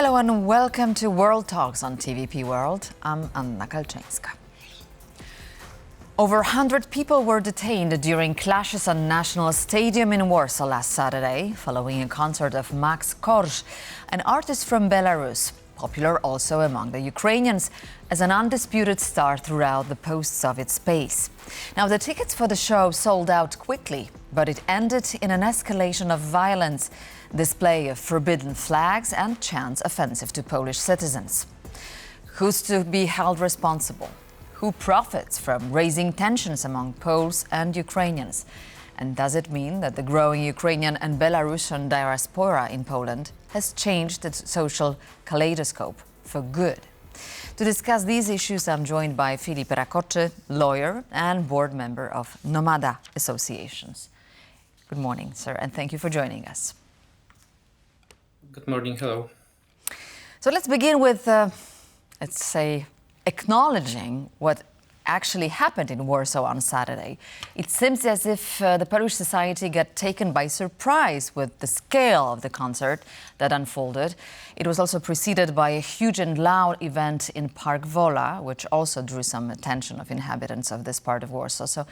Hello and welcome to World Talks on TVP World. I'm Anna Kalczyńska. Over 100 people were detained during clashes on National Stadium in Warsaw last Saturday, following a concert of Max Korzh, an artist from Belarus, popular also among the Ukrainians as an undisputed star throughout the post-Soviet space. Now, the tickets for the show sold out quickly, but it ended in an escalation of violence, display of forbidden flags and chants offensive to Polish citizens. Who's to be held responsible? Who profits from raising tensions among Poles and Ukrainians? And does it mean that the growing Ukrainian and Belarusian diaspora in Poland has changed the social kaleidoscope for good? To discuss these issues, I'm joined by Filip Rakoczy, lawyer and board member of Nomada Associations. Good morning, sir, and thank you for joining us. Good morning, hello. So let's begin with, let's say, acknowledging what actually happened in Warsaw on Saturday. It seems as if the Polish society got taken by surprise with the scale of the concert that unfolded. It was also preceded by a huge and loud event in Park Wola, which also drew some attention of inhabitants of this part of Warsaw. So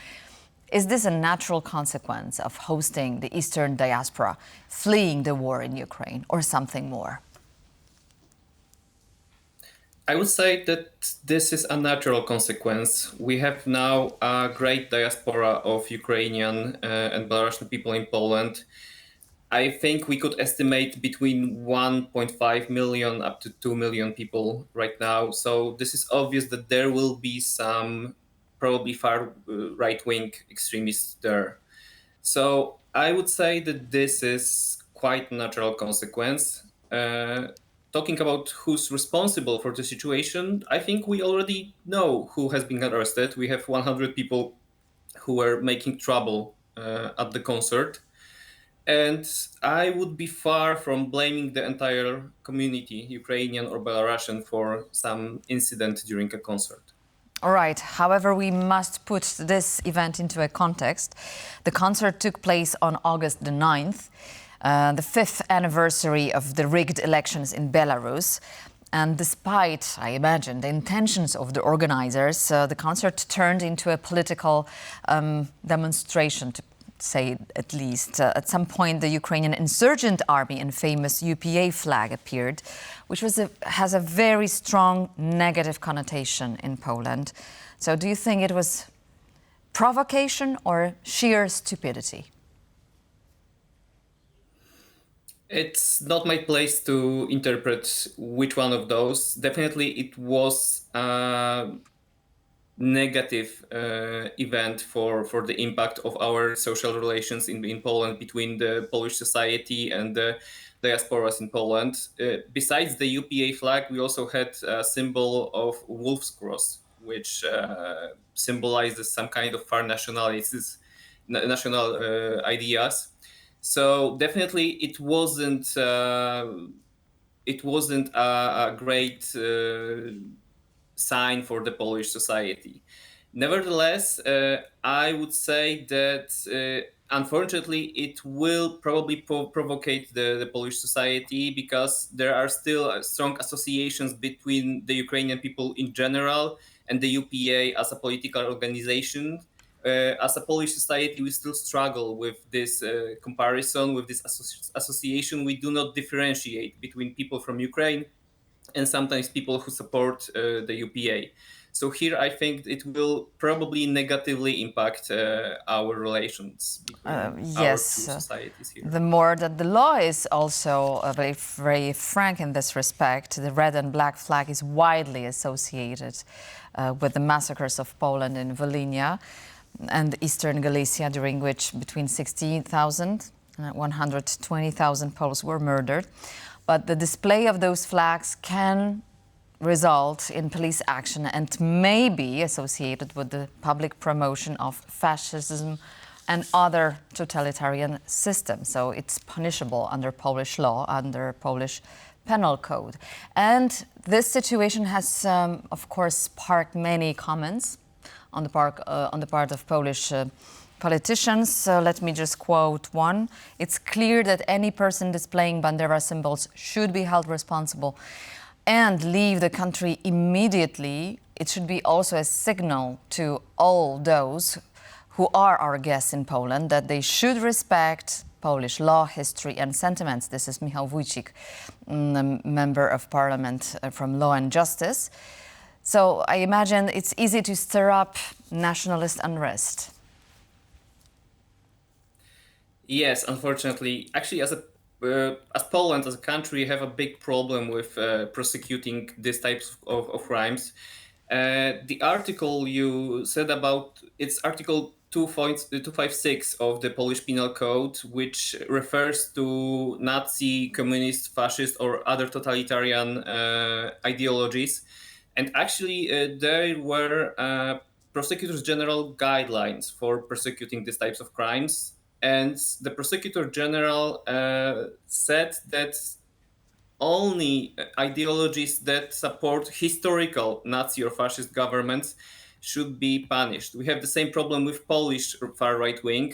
is this a natural consequence of hosting the Eastern diaspora fleeing the war in Ukraine, or something more? I would say that this is a natural consequence. We have now a great diaspora of Ukrainian and Belarusian people in Poland. I think we could estimate between 1.5 million up to 2 million people right now. So this is obvious that there will be some probably far right-wing extremists there. So I would say that this is quite a natural consequence. Talking about who's responsible for the situation, I think we already know who has been arrested. We have 100 people who were making trouble at the concert. And I would be far from blaming the entire community, Ukrainian or Belarusian, for some incident during a concert. All right. However, we must put this event into a context. The concert took place on August the 9th, the fifth anniversary of the rigged elections in Belarus. And despite, I imagine, the intentions of the organizers, the concert turned into a political demonstration, to say at least. At some point, the Ukrainian insurgent army and famous UPA flag appeared, which has a very strong negative connotation in Poland. So do you think it was provocation or sheer stupidity? It's not my place to interpret which one of those. Definitely it was a negative event for the impact of our social relations in Poland between the Polish society and the diasporas in Poland. Besides the UPA flag, we also had a symbol of wolf's cross, which symbolizes some kind of far nationalities, national ideas. So definitely it wasn't a great sign for the Polish society. Nevertheless, I would say that unfortunately it will probably provocate the Polish society, because there are still strong associations between the Ukrainian people in general and the UPA as a political organization. As a Polish society, we still struggle with this comparison, with this association. We do not differentiate between people from Ukraine and sometimes people who support the UPA. So here I think it will probably negatively impact our relations between our two societies here. The more that the law is also very, very frank in this respect. The red and black flag is widely associated with the massacres of Poland in Volhynia and Eastern Galicia, during which between 60,000 and 120,000 Poles were murdered. But the display of those flags can result in police action and may be associated with the public promotion of fascism and other totalitarian systems. So it's punishable under Polish law, under Polish penal code. And this situation has, of course, sparked many comments on the part of Polish politicians. So let me just quote one. It's clear that any person displaying Bandera symbols should be held responsible and leave the country immediately. It should be also a signal to all those who are our guests in Poland that they should respect Polish law, history and sentiments. This is Michał Wójcik, member of parliament from Law and Justice. So I imagine it's easy to stir up nationalist unrest. Yes, unfortunately, actually, as Poland as a country, have a big problem with prosecuting these types of crimes. The article you said about it's Article 256 of the Polish Penal Code, which refers to Nazi, communist, fascist, or other totalitarian ideologies. And actually, there were prosecutors general guidelines for prosecuting these types of crimes. And the prosecutor general said that only ideologies that support historical Nazi or fascist governments should be punished. We have the same problem with Polish far right wing,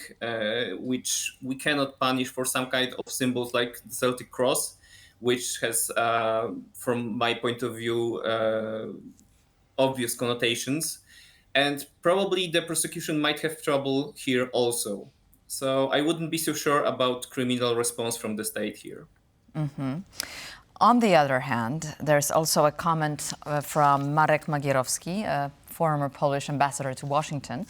which we cannot punish for some kind of symbols like the Celtic cross, which has, from my point of view, obvious connotations. And probably the prosecution might have trouble here also. So I wouldn't be so sure about criminal response from the state here. On the other hand, there's also a comment from Marek Magierowski, a former Polish ambassador to Washington.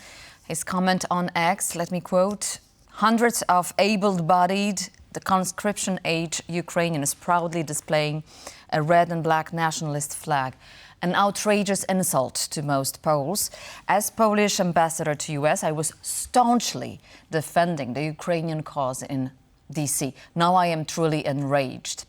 His comment on X, let me quote, "Hundreds of able-bodied, the conscription-age Ukrainians proudly displaying a red and black nationalist flag. An outrageous insult to most Poles. As Polish ambassador to US, I was staunchly defending the Ukrainian cause in DC. Now I am truly enraged."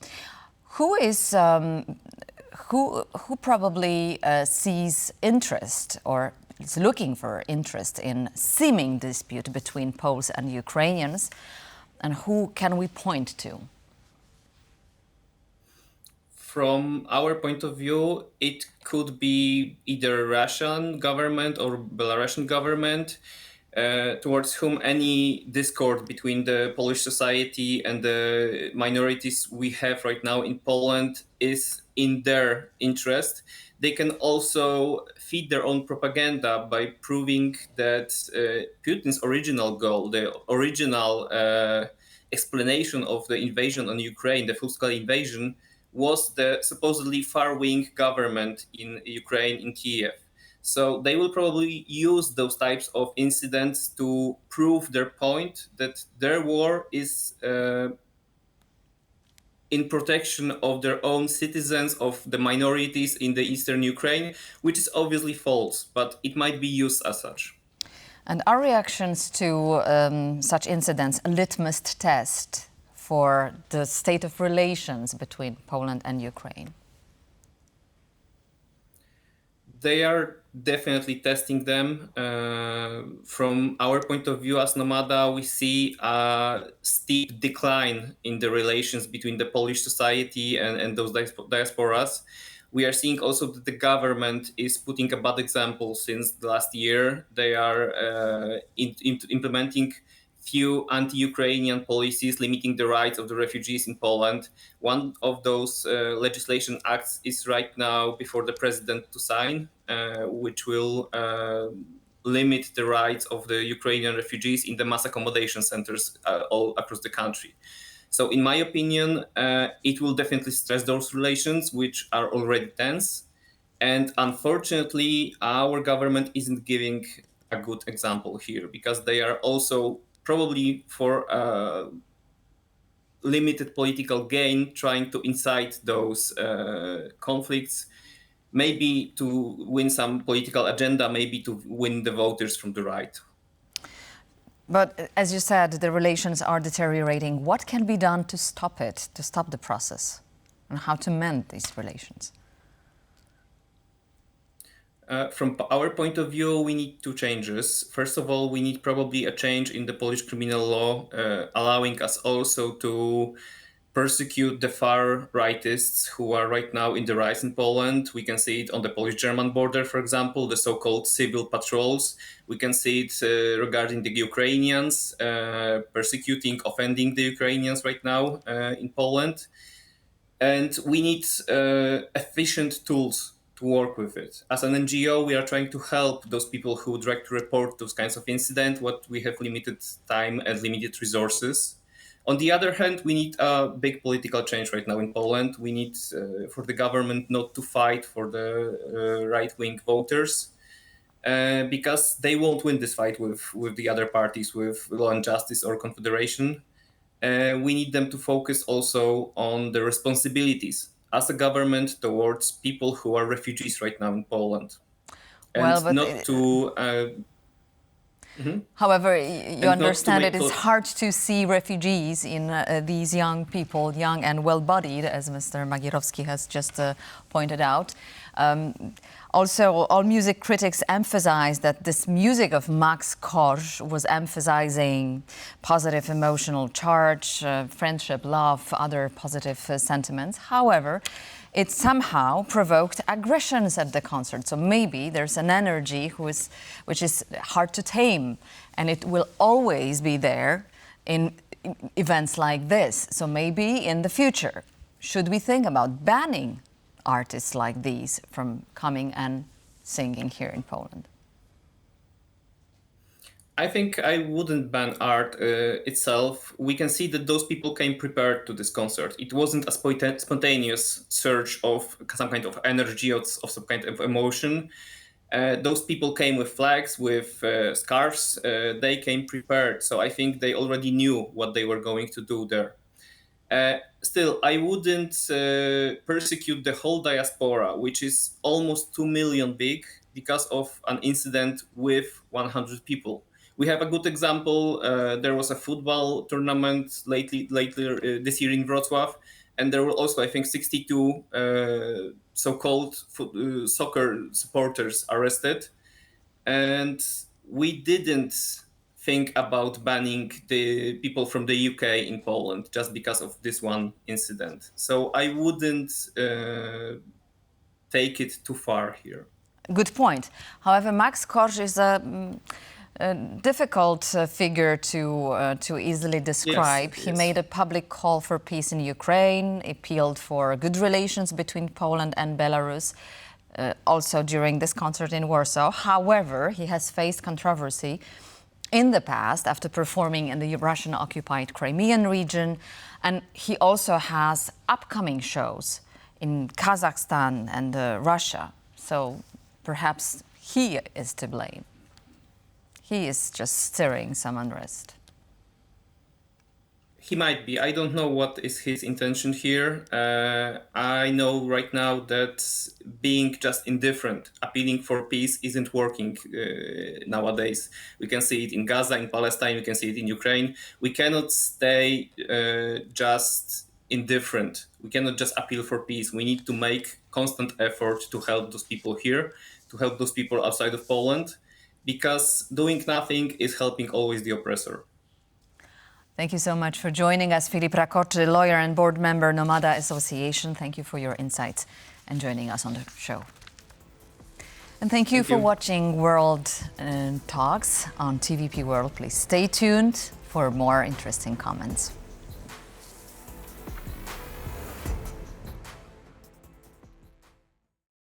Who probably sees interest or is looking for interest in seeming dispute between Poles and Ukrainians, and who can we point to? From our point of view, it could be either Russian government or Belarusian government, towards whom any discord between the Polish society and the minorities we have right now in Poland is in their interest. They can also feed their own propaganda by proving that Putin's original goal, the original explanation of the invasion on Ukraine, the full-scale invasion, was the supposedly far-wing government in Ukraine, in Kiev. So they will probably use those types of incidents to prove their point that their war is in protection of their own citizens, of the minorities in the eastern Ukraine, which is obviously false, but it might be used as such. And are reactions to such incidents a litmus test for the state of relations between Poland and Ukraine? They are definitely testing them. From our point of view as Nomada, we see a steep decline in the relations between the Polish society and those diasporas. We are seeing also that the government is putting a bad example since the last year. They are implementing few anti-Ukrainian policies limiting the rights of the refugees in Poland. One of those legislation acts is right now before the president to sign, which will limit the rights of the Ukrainian refugees in the mass accommodation centers all across the country. So in my opinion, it will definitely stress those relations, which are already tense. And unfortunately, our government isn't giving a good example here because they are also probably for limited political gain trying to incite those conflicts, maybe to win some political agenda, maybe to win the voters from the right. But as you said, the relations are deteriorating. What can be done to stop it, to stop the process, and how to mend these relations? From our point of view, we need two changes. First of all, we need probably a change in the Polish criminal law, allowing us also to persecute the far rightists who are right now in the rise in Poland. We can see it on the Polish-German border, for example, the so-called civil patrols. We can see it regarding the Ukrainians, persecuting, offending the Ukrainians right now in Poland. And we need efficient tools to work with it. As an NGO, we are trying to help those people who would like to report those kinds of incidents, what we have limited time and limited resources. On the other hand, we need a big political change right now in Poland. We need for the government not to fight for the right-wing voters because they won't win this fight with the other parties, with Law and Justice or Confederation. We need them to focus also on the responsibilities as a government towards people who are refugees right now in Poland. Well, And but not to... however, you And not to understand make it is hard to see refugees in these young people, young and well-bodied, as Mr. Magierowski has just pointed out. Also, all music critics emphasize that this music of Max Korzh was emphasizing positive emotional charge, friendship, love, other positive sentiments. However, it somehow provoked aggressions at the concert. So maybe there's an energy which is hard to tame, and it will always be there in events like this. So maybe in the future, should we think about banning artists like these from coming and singing here in Poland? I think I wouldn't ban art itself. We can see that those people came prepared to this concert. It wasn't a spontaneous surge of some kind of energy, of some kind of emotion. Those people came with flags, with scarves. They came prepared. So I think they already knew what they were going to do there. Still, I wouldn't persecute the whole diaspora, which is almost 2 million big, because of an incident with 100 people. We have a good example. There was a football tournament later this year in Wrocław, and there were also, I think, 62 so-called soccer supporters arrested. And we didn't think about banning the people from the UK in Poland just because of this one incident. So I wouldn't take it too far here. Good point. However, Max Korzh is a difficult figure to easily describe. Yes, he made a public call for peace in Ukraine, appealed for good relations between Poland and Belarus, also during this concert in Warsaw. However, he has faced controversy in the past after performing in the Russian-occupied Crimean region, and he also has upcoming shows in Kazakhstan and Russia. So perhaps he is to blame. He is just stirring some unrest. He might be. I don't know what is his intention here. I know right now that being just indifferent, appealing for peace, isn't working nowadays. We can see it in Gaza, in Palestine, we can see it in Ukraine. We cannot stay just indifferent. We cannot just appeal for peace. We need to make constant effort to help those people here, to help those people outside of Poland, because doing nothing is helping always the oppressor. Thank you so much for joining us, Filip Rakoczy, lawyer and board member, Nomada Association. Thank you for your insights and joining us on the show. And thank you for watching World Talks on TVP World. Please stay tuned for more interesting comments.